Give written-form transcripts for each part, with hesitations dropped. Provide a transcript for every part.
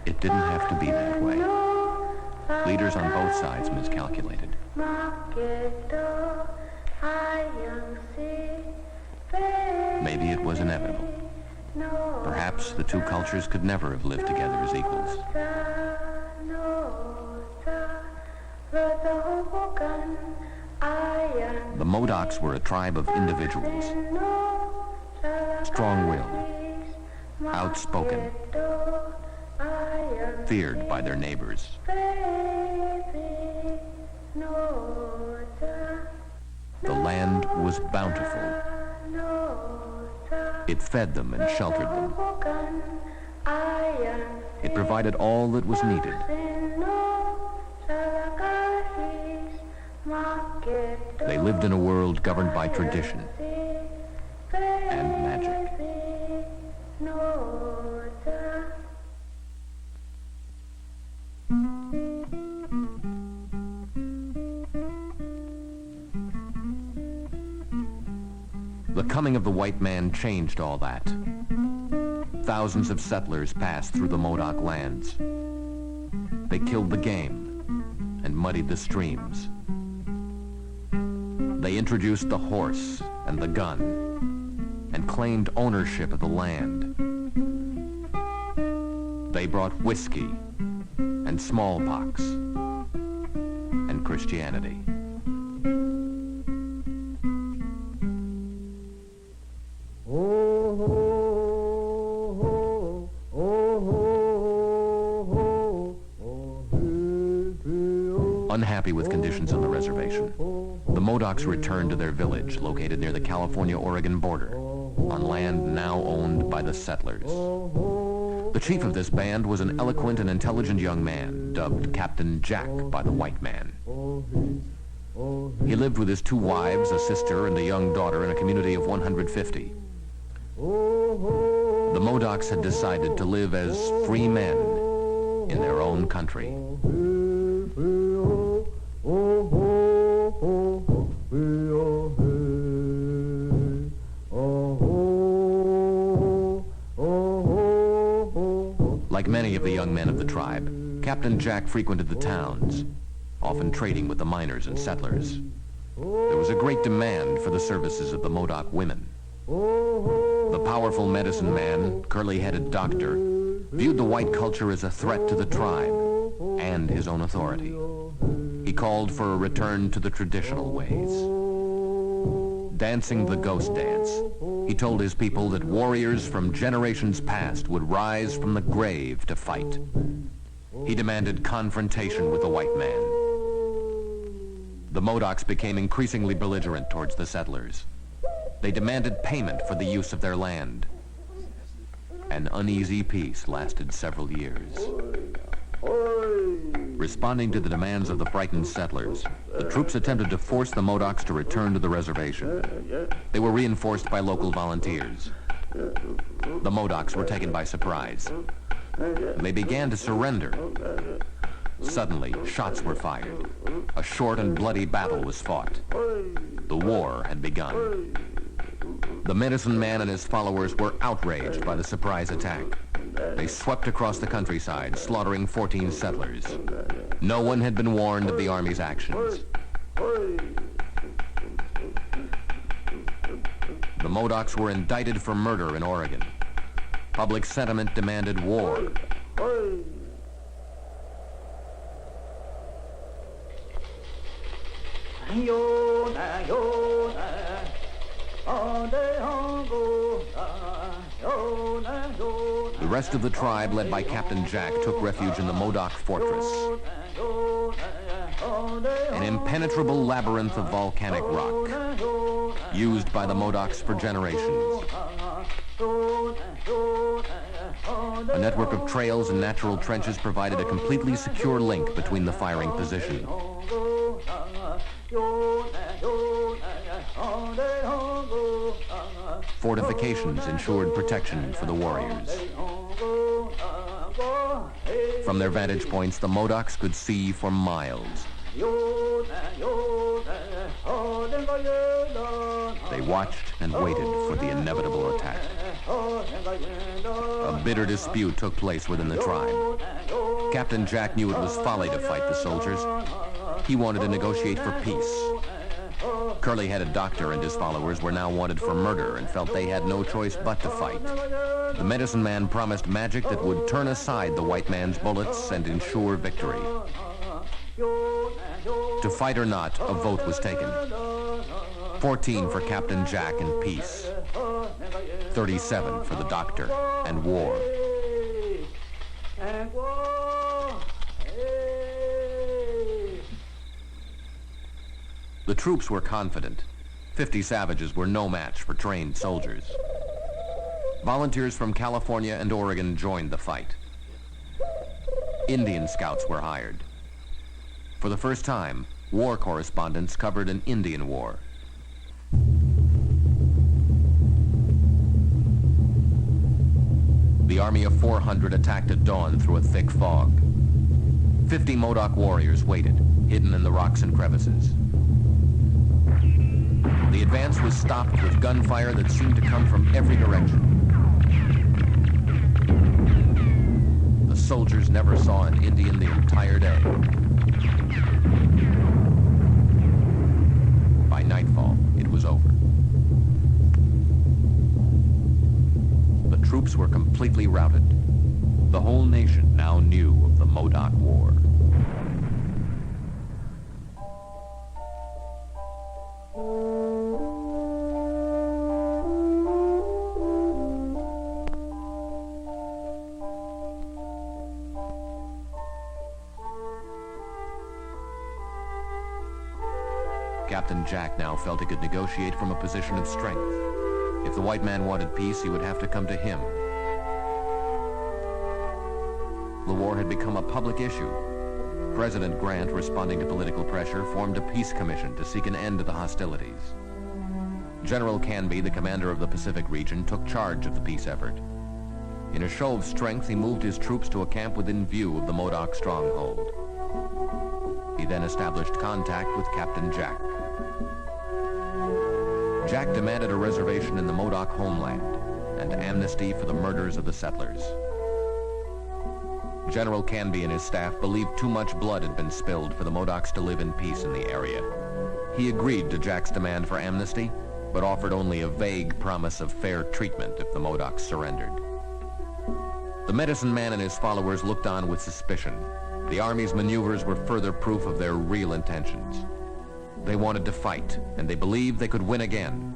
It didn't have to be that way. Leaders on both sides miscalculated. Maybe it was inevitable. Perhaps the two cultures could never have lived together as equals. The Modocs were a tribe of individuals, strong-willed, outspoken, feared by their neighbors. The land was bountiful. It fed them and sheltered them. It provided all that was needed. They lived in a world governed by tradition and magic. The coming of the white man changed all that. Thousands of settlers passed through the Modoc lands. They killed the game and muddied the streams. They introduced the horse and the gun and claimed ownership of the land. They brought whiskey and smallpox and Christianity. Unhappy with conditions on the reservation, the Modocs returned to their village located near the California-Oregon border, on land now owned by the settlers. The chief of this band was an eloquent and intelligent young man, dubbed Captain Jack by the white man. He lived with his two wives, a sister, and a young daughter in a community of 150. The Modocs had decided to live as free men in their own country. Like many of the young men of the tribe, Captain Jack frequented the towns, often trading with the miners and settlers. There was a great demand for the services of the Modoc women. The powerful medicine man, curly-headed doctor, viewed the white culture as a threat to the tribe and his own authority. He called for a return to the traditional ways. Dancing the ghost dance, he told his people that warriors from generations past would rise from the grave to fight. He demanded confrontation with the white man. The Modocs became increasingly belligerent towards the settlers. They demanded payment for the use of their land. An uneasy peace lasted several years. Responding to the demands of the frightened settlers, the troops attempted to force the Modocs to return to the reservation. They were reinforced by local volunteers. The Modocs were taken by surprise. They began to surrender. Suddenly, shots were fired. A short and bloody battle was fought. The war had begun. The medicine man and his followers were outraged by the surprise attack. They swept across the countryside, slaughtering 14 settlers. No one had been warned of the Army's actions. The Modocs were indicted for murder in Oregon. Public sentiment demanded war. The rest of the tribe, led by Captain Jack, took refuge in the Modoc fortress. An impenetrable labyrinth of volcanic rock, used by the Modocs for generations. A network of trails and natural trenches provided a completely secure link between the firing positions. Fortifications ensured protection for the warriors. From their vantage points, the Modocs could see for miles. They watched and waited for the inevitable attack. A bitter dispute took place within the tribe. Captain Jack knew it was folly to fight the soldiers. He wanted to negotiate for peace. Curly-headed Doctor and his followers were now wanted for murder and felt they had no choice but to fight. The medicine man promised magic that would turn aside the white man's bullets and ensure victory. To fight or not, a vote was taken. 14 for Captain Jack and peace. 37 for the Doctor and war. The troops were confident. 50 savages were no match for trained soldiers. Volunteers from California and Oregon joined the fight. Indian scouts were hired. For the first time, war correspondents covered an Indian war. The army of 400 attacked at dawn through a thick fog. 50 Modoc warriors waited, hidden in the rocks and crevices. The advance was stopped with gunfire that seemed to come from every direction. The soldiers never saw an Indian the entire day. By nightfall, it was over. The troops were completely routed. The whole nation now knew of the Modoc War. Captain Jack now felt he could negotiate from a position of strength. If the white man wanted peace, he would have to come to him. The war had become a public issue. President Grant, responding to political pressure, formed a peace commission to seek an end to the hostilities. General Canby, the commander of the Pacific region, took charge of the peace effort. In a show of strength, he moved his troops to a camp within view of the Modoc stronghold. He then established contact with Captain Jack. Jack demanded a reservation in the Modoc homeland and amnesty for the murders of the settlers. General Canby and his staff believed too much blood had been spilled for the Modocs to live in peace in the area. He agreed to Jack's demand for amnesty, but offered only a vague promise of fair treatment if the Modocs surrendered. The medicine man and his followers looked on with suspicion. The Army's maneuvers were further proof of their real intentions. They wanted to fight, and they believed they could win again.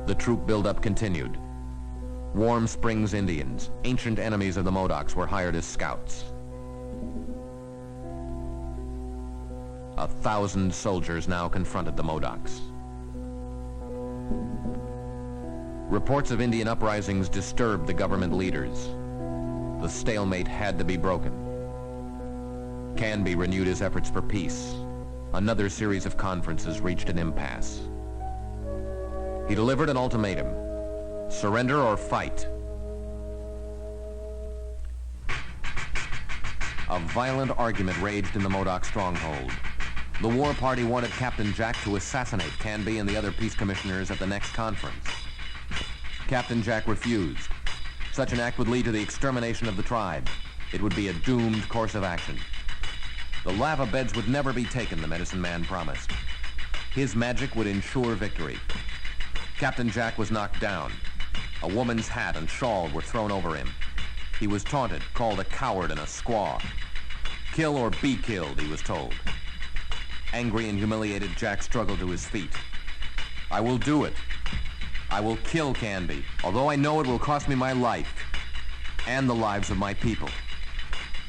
The troop buildup continued. Warm Springs Indians, ancient enemies of the Modocs, were hired as scouts. 1,000 soldiers now confronted the Modocs. Reports of Indian uprisings disturbed the government leaders. The stalemate had to be broken. Canby renewed his efforts for peace. Another series of conferences reached an impasse. He delivered an ultimatum: surrender or fight. A violent argument raged in the Modoc stronghold. The war party wanted Captain Jack to assassinate Canby and the other peace commissioners at the next conference. Captain Jack refused. Such an act would lead to the extermination of the tribe. It would be a doomed course of action. The lava beds would never be taken, the medicine man promised. His magic would ensure victory. Captain Jack was knocked down. A woman's hat and shawl were thrown over him. He was taunted, called a coward and a squaw. Kill or be killed, he was told. Angry and humiliated, Jack struggled to his feet. I will do it. I will kill Canby, although I know it will cost me my life and the lives of my people.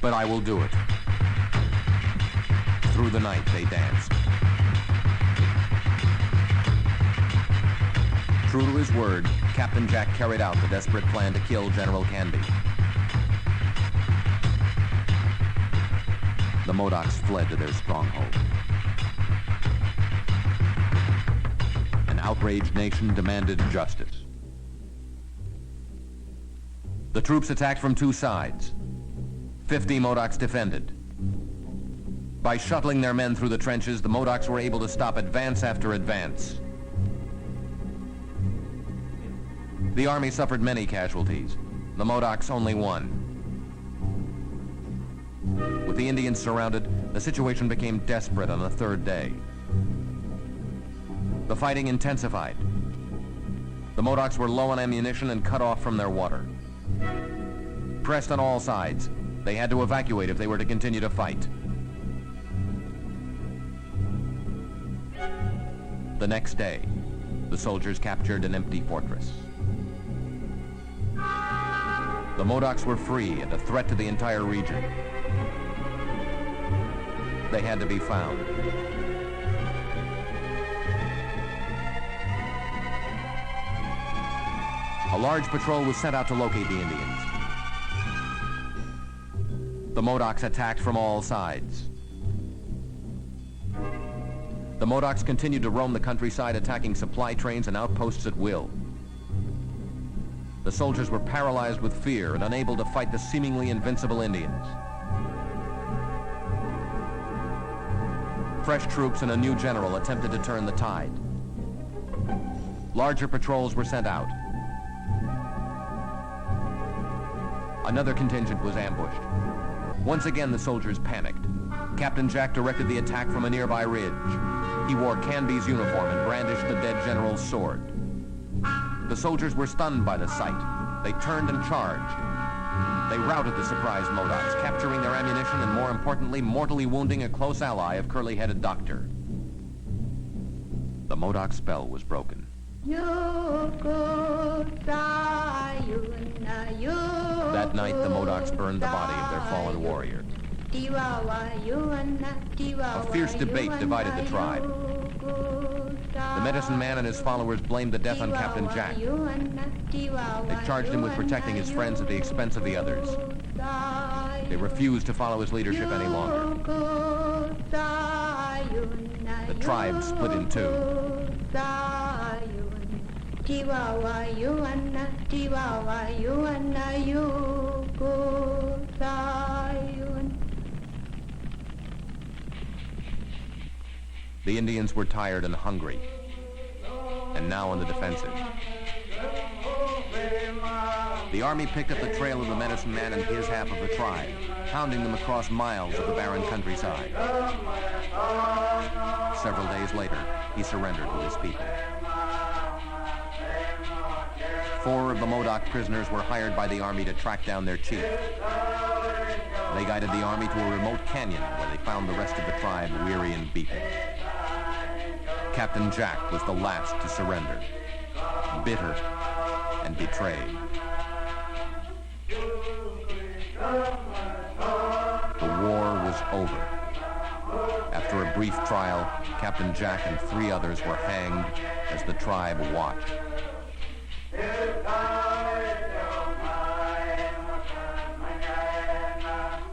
But I will do it. Through the night, they danced. True to his word, Captain Jack carried out the desperate plan to kill General Canby. The Modocs fled to their stronghold. An outraged nation demanded justice. The troops attacked from two sides. 50 Modocs defended. By shuttling their men through the trenches, the Modocs were able to stop advance after advance. The Army suffered many casualties. The Modocs only one. With the Indians surrounded, the situation became desperate on the third day. The fighting intensified. The Modocs were low on ammunition and cut off from their water. Pressed on all sides, they had to evacuate if they were to continue to fight. The next day, the soldiers captured an empty fortress. The Modocs were free and a threat to the entire region. They had to be found. A large patrol was sent out to locate the Indians. The Modocs attacked from all sides. The Modocs continued to roam the countryside, attacking supply trains and outposts at will. The soldiers were paralyzed with fear and unable to fight the seemingly invincible Indians. Fresh troops and a new general attempted to turn the tide. Larger patrols were sent out. Another contingent was ambushed. Once again, the soldiers panicked. Captain Jack directed the attack from a nearby ridge. He wore Canby's uniform and brandished the dead general's sword. The soldiers were stunned by the sight. They turned and charged. They routed the surprised Modocs, capturing their ammunition and, more importantly, mortally wounding a close ally of curly-headed Doctor. The Modoc spell was broken. That night, the Modocs burned the body of their fallen warrior. A fierce debate divided the tribe. The medicine man and his followers blamed the death on Captain Jack. They charged him with protecting his friends at the expense of the others. They refused to follow his leadership any longer. The tribe split in two. The Indians were tired and hungry, and now on the defensive. The Army picked up the trail of the medicine man and his half of the tribe, pounding them across miles of the barren countryside. Several days later, he surrendered with his people. 4 of the Modoc prisoners were hired by the Army to track down their chief. They guided the Army to a remote canyon where they found the rest of the tribe weary and beaten. Captain Jack was the last to surrender, bitter and betrayed. The war was over. After a brief trial, Captain Jack and 3 others were hanged as the tribe watched.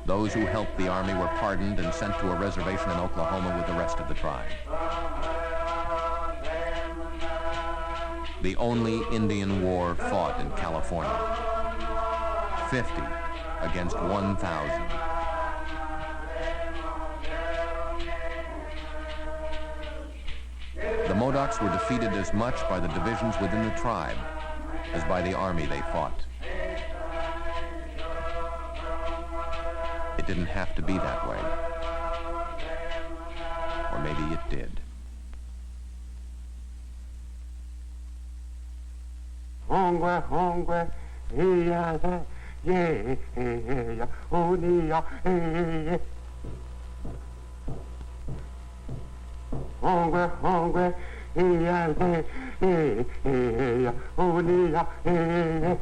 Those who helped the Army were pardoned and sent to a reservation in Oklahoma with the rest of the tribe. The only Indian war fought in California. 50 against 1,000. The Modocs were defeated as much by the divisions within the tribe as by the Army they fought. It didn't have to be that way. Or maybe it did. Hongwe, hongwe, yeah, yeah, yeah, oh, yeah, yeah. Hongwe, hongwe, yeah, yeah, oh, yeah, yeah.